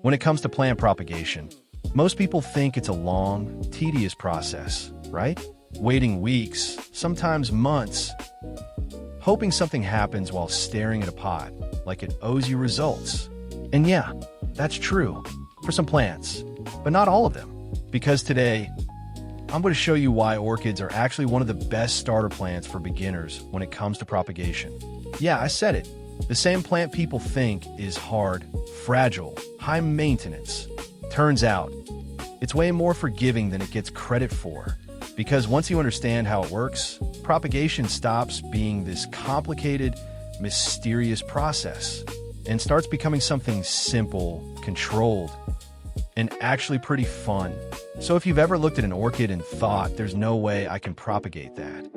When it comes to plant propagation, most people think it's a long, tedious process, right? Waiting weeks, sometimes months, hoping something happens while staring at a pot, like it owes you results. And yeah, that's true for some plants, but not all of them. Because today, I'm going to show you why orchids are actually one of the best starter plants for beginners when it comes to propagation. Yeah, I said it. The same plant people think is hard, fragile, high maintenance. Turns out, it's way more forgiving than it gets credit for. Because once you understand how it works, propagation stops being this complicated, mysterious process and starts becoming something simple, controlled, and actually pretty fun. So if you've ever looked at an orchid and thought, there's no way I can propagate that,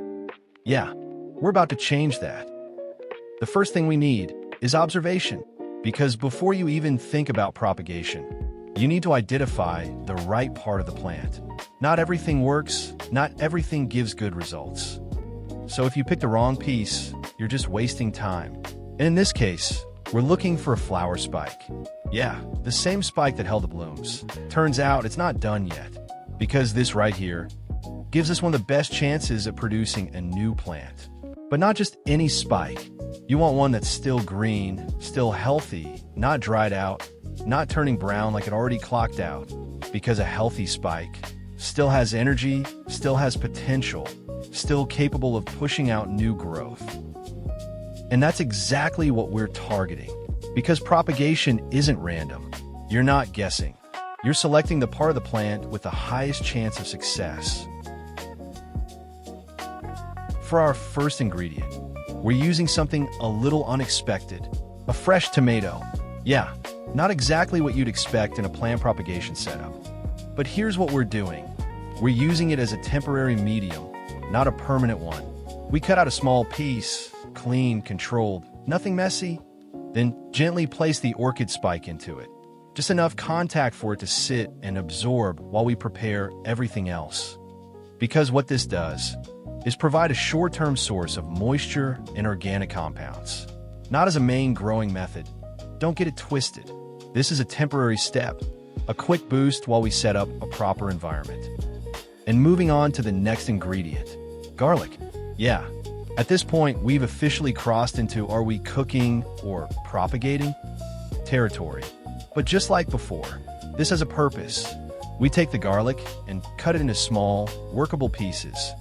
yeah, we're about to change that. The first thing we need is observation, because before you even think about propagation, you need to identify the right part of the plant. Not everything works, not everything gives good results. So if you pick the wrong piece, you're just wasting time. And in this case, we're looking for a flower spike. Yeah, the same spike that held the blooms. Turns out it's not done yet, because this right here gives us one of the best chances at producing a new plant. But not just any spike. You want one that's still green, still healthy, not dried out, not turning brown like it already clocked out. Because a healthy spike still has energy, still has potential, still capable of pushing out new growth. And that's exactly what we're targeting. Because propagation isn't random. You're not guessing. You're selecting the part of the plant with the highest chance of success. For our first ingredient, we're using something a little unexpected. A fresh tomato. Yeah, not exactly what you'd expect in a plant propagation setup. But here's what we're doing. We're using it as a temporary medium, not a permanent one. We cut out a small piece, clean, controlled, nothing messy. Then gently place the orchid spike into it. Just enough contact for it to sit and absorb while we prepare everything else. Because what this does is provide a short-term source of moisture and organic compounds. Not as a main growing method. Don't get it twisted. This is a temporary step, a quick boost while we set up a proper environment. And moving on to the next ingredient, garlic. Yeah. At this point, we've officially crossed into are we cooking or propagating territory. But just like before, this has a purpose. We take the garlic and cut it into small, workable pieces.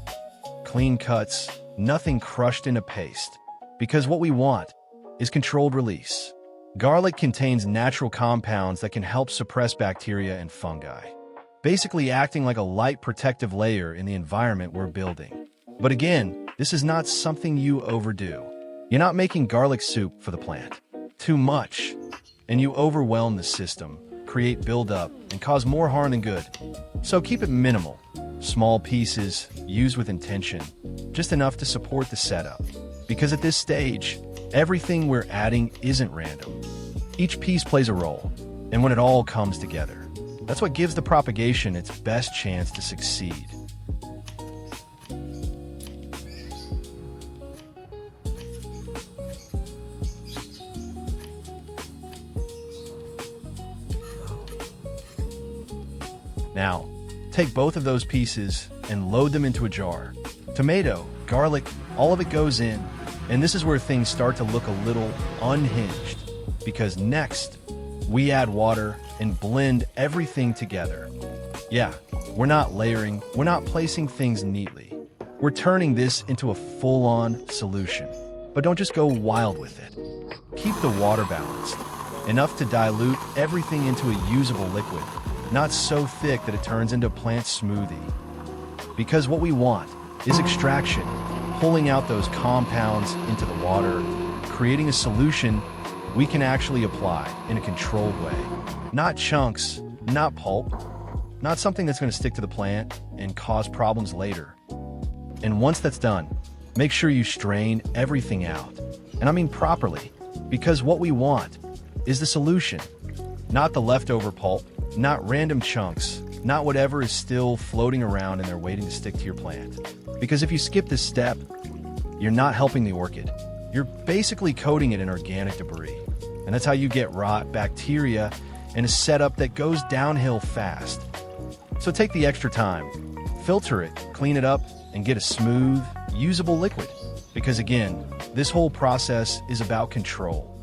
Clean cuts, nothing crushed into paste. Because what we want is controlled release. Garlic contains natural compounds that can help suppress bacteria and fungi, basically acting like a light protective layer in the environment we're building. But again, this is not something you overdo. You're not making garlic soup for the plant. Too much, and you overwhelm the system, create buildup, and cause more harm than good. So keep it minimal. Small pieces, used with intention, just enough to support the setup. Because at this stage, everything we're adding isn't random. Each piece plays a role, and when it all comes together, that's what gives the propagation its best chance to succeed. Now, take both of those pieces and load them into a jar. Tomato, garlic, all of it goes in, and this is where things start to look a little unhinged. Because next, we add water and blend everything together. Yeah, we're not layering, we're not placing things neatly. We're turning this into a full-on solution. But don't just go wild with it. Keep the water balanced, enough to dilute everything into a usable liquid. Not so thick that it turns into a plant smoothie. Because what we want is extraction, pulling out those compounds into the water, creating a solution we can actually apply in a controlled way. Not chunks, not pulp, not something that's going to stick to the plant and cause problems later. And once that's done, make sure you strain everything out. And I mean properly, because what we want is the solution, not the leftover pulp, not random chunks, not whatever is still floating around and they're waiting to stick to your plant. Because if you skip this step, you're not helping the orchid. You're basically coating it in organic debris. And that's how you get rot, bacteria, and a setup that goes downhill fast. So take the extra time, filter it, clean it up, and get a smooth, usable liquid. Because again, this whole process is about control.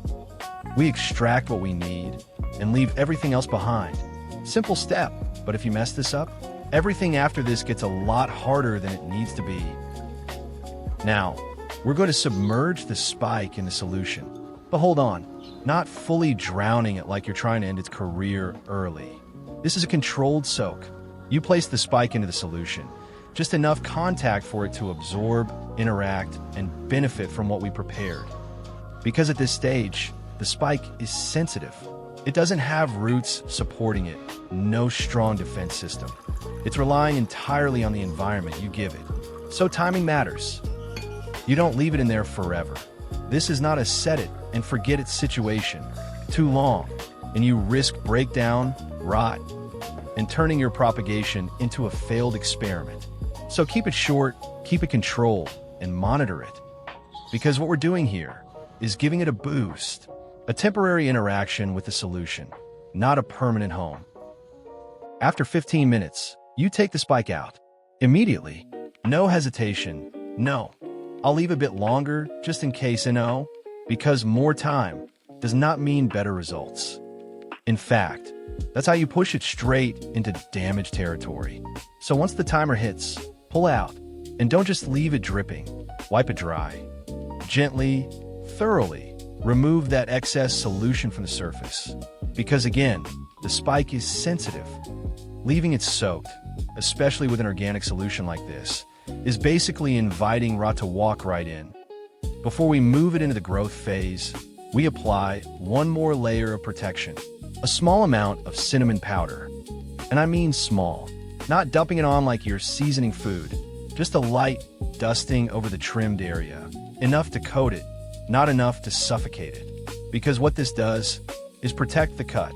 We extract what we need and leave everything else behind. Simple step, but if you mess this up, everything after this gets a lot harder than it needs to be. Now, we're going to submerge the spike in the solution. But hold on, not fully drowning it like you're trying to end its career early. This is a controlled soak. You place the spike into the solution, just enough contact for it to absorb, interact, and benefit from what we prepared. Because at this stage, the spike is sensitive. It doesn't have roots supporting it, no strong defense system. It's relying entirely on the environment you give it. So timing matters. You don't leave it in there forever. This is not a set it and forget it situation. Too long, and you risk breakdown, rot, and turning your propagation into a failed experiment. So keep it short, keep it controlled, and monitor it. Because what we're doing here is giving it a boost, a temporary interaction with the solution, not a permanent home. After 15 minutes, you take the spike out. Immediately. No hesitation. No. I'll leave a bit longer just in case, because more time does not mean better results. In fact, that's how you push it straight into damaged territory. So once the timer hits, pull out, and don't just leave it dripping. Wipe it dry. Gently, thoroughly, remove that excess solution from the surface. Because again, the spike is sensitive. Leaving it soaked, especially with an organic solution like this, is basically inviting rot to walk right in. Before we move it into the growth phase, we apply one more layer of protection. A small amount of cinnamon powder. And I mean small. Not dumping it on like you're seasoning food. Just a light dusting over the trimmed area. Enough to coat it, not enough to suffocate it. Because what this does is protect the cut.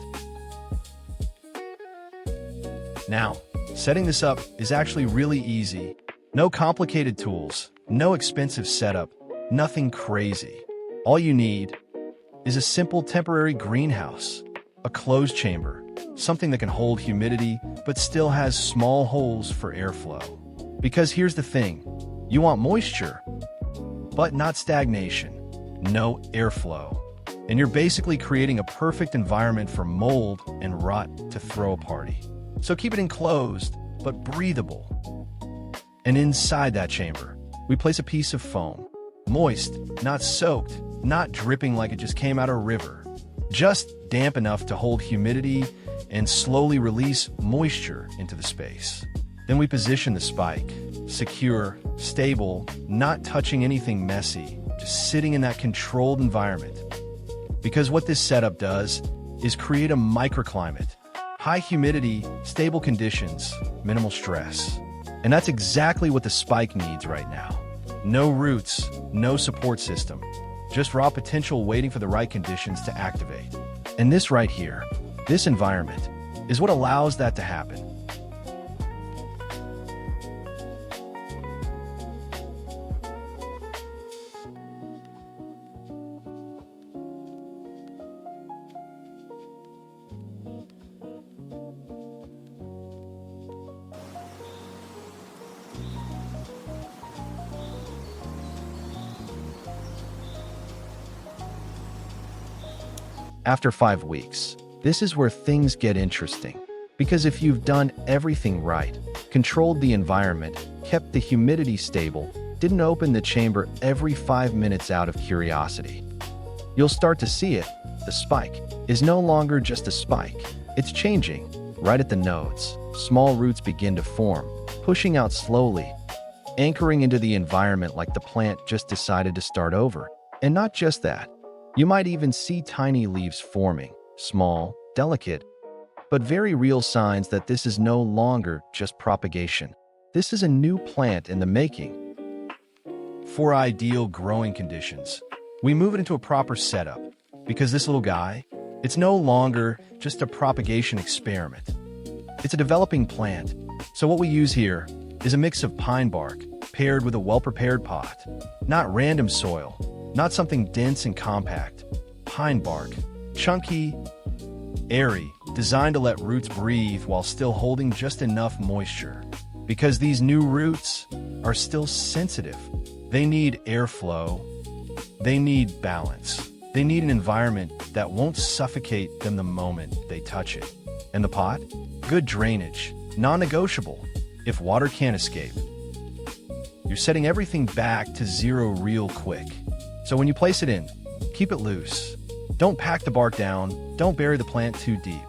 Now, setting this up is actually really easy. No complicated tools, no expensive setup, nothing crazy. All you need is a simple temporary greenhouse, a closed chamber, something that can hold humidity but still has small holes for airflow. Because here's the thing, you want moisture, but not stagnation, no airflow. And you're basically creating a perfect environment for mold and rot to throw a party. So keep it enclosed, but breathable. And inside that chamber, we place a piece of foam. Moist, not soaked, not dripping like it just came out of a river. Just damp enough to hold humidity and slowly release moisture into the space. Then we position the spike, secure, stable, not touching anything messy, just sitting in that controlled environment. Because what this setup does is create a microclimate. High humidity, stable conditions, minimal stress. And that's exactly what the spike needs right now. No roots, no support system, just raw potential waiting for the right conditions to activate. And this right here, this environment, is what allows that to happen. After 5 weeks, this is where things get interesting. Because if you've done everything right, controlled the environment, kept the humidity stable, didn't open the chamber every 5 minutes out of curiosity, you'll start to see it. The spike is no longer just a spike. It's changing. Right at the nodes, small roots begin to form, pushing out slowly, anchoring into the environment like the plant just decided to start over. And not just that. You might even see tiny leaves forming, small, delicate, but very real signs that this is no longer just propagation. This is a new plant in the making. For ideal growing conditions, we move it into a proper setup, because this little guy, it's no longer just a propagation experiment. It's a developing plant. So what we use here is a mix of pine bark paired with a well-prepared pot, not random soil. Not something dense and compact. Pine bark, chunky, airy, designed to let roots breathe while still holding just enough moisture. Because these new roots are still sensitive. They need airflow. They need balance. They need an environment that won't suffocate them the moment they touch it. And the pot? Good drainage, non-negotiable. If water can't escape, you're setting everything back to zero real quick. So when you place it in, keep it loose. Don't pack the bark down. Don't bury the plant too deep.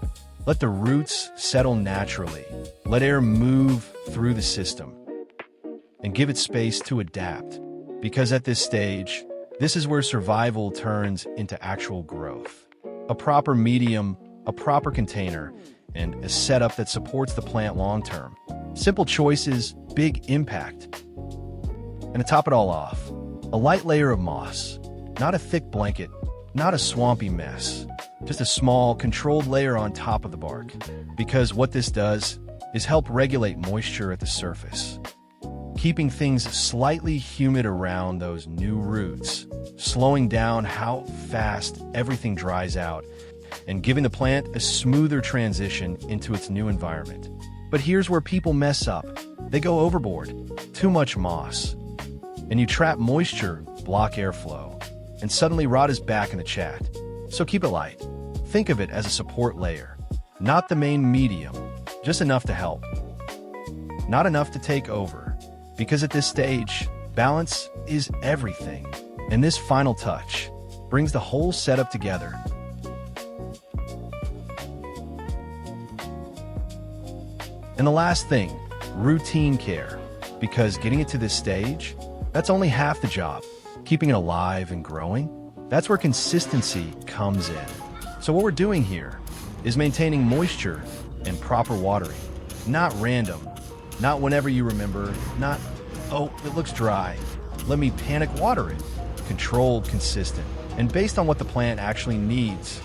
Let the roots settle naturally. Let air move through the system. And give it space to adapt. Because at this stage, this is where survival turns into actual growth. A proper medium, a proper container, and a setup that supports the plant long-term. Simple choices, big impact. And to top it all off, a light layer of moss. Not a thick blanket, not a swampy mess. Just a small, controlled layer on top of the bark. Because what this does is help regulate moisture at the surface, keeping things slightly humid around those new roots, slowing down how fast everything dries out, and giving the plant a smoother transition into its new environment. But here's where people mess up. They go overboard. Too much moss. And you trap moisture, block airflow, and suddenly rot is back in the chat. So keep it light. Think of it as a support layer. Not the main medium, just enough to help. Not enough to take over. Because at this stage, balance is everything. And this final touch brings the whole setup together. And the last thing, routine care. Because getting it to this stage, that's only half the job. Keeping it alive and growing, that's where consistency comes in. So what we're doing here is maintaining moisture and proper watering. Not random, not whenever you remember, not, oh, it looks dry, let me panic water it. Controlled, consistent, and based on what the plant actually needs.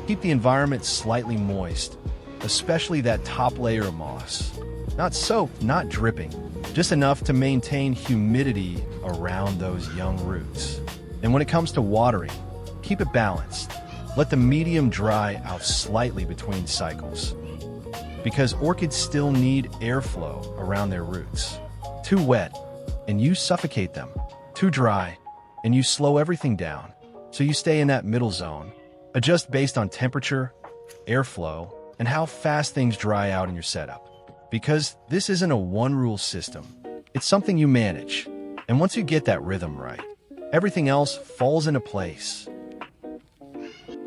Keep the environment slightly moist, especially that top layer of moss. Not soaked, not dripping, just enough to maintain humidity around those young roots. And when it comes to watering, keep it balanced. Let the medium dry out slightly between cycles. Because orchids still need airflow around their roots. Too wet, and you suffocate them. Too dry, and you slow everything down. So you stay in that middle zone. Adjust based on temperature, airflow, and how fast things dry out in your setup. Because this isn't a one-rule system. It's something you manage. And once you get that rhythm right, everything else falls into place.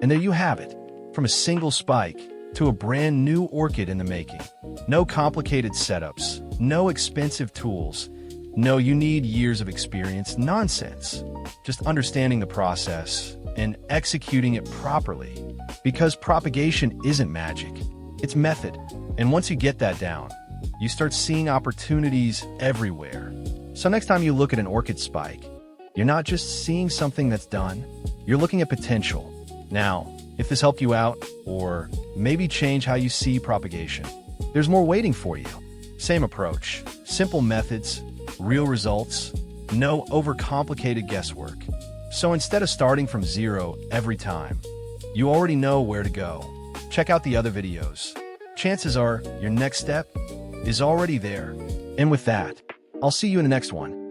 And there you have it. From a single spike to a brand new orchid in the making. No complicated setups, no expensive tools. No, you need years of experience. Nonsense. Just understanding the process and executing it properly. Because propagation isn't magic. It's method. And once you get that down, you start seeing opportunities everywhere. So next time you look at an orchid spike, you're not just seeing something that's done, you're looking at potential. Now, if this helped you out, or maybe change how you see propagation, there's more waiting for you. Same approach, simple methods, real results, no overcomplicated guesswork. So instead of starting from zero every time, you already know where to go. Check out the other videos. Chances are your next step is already there. And with that, I'll see you in the next one.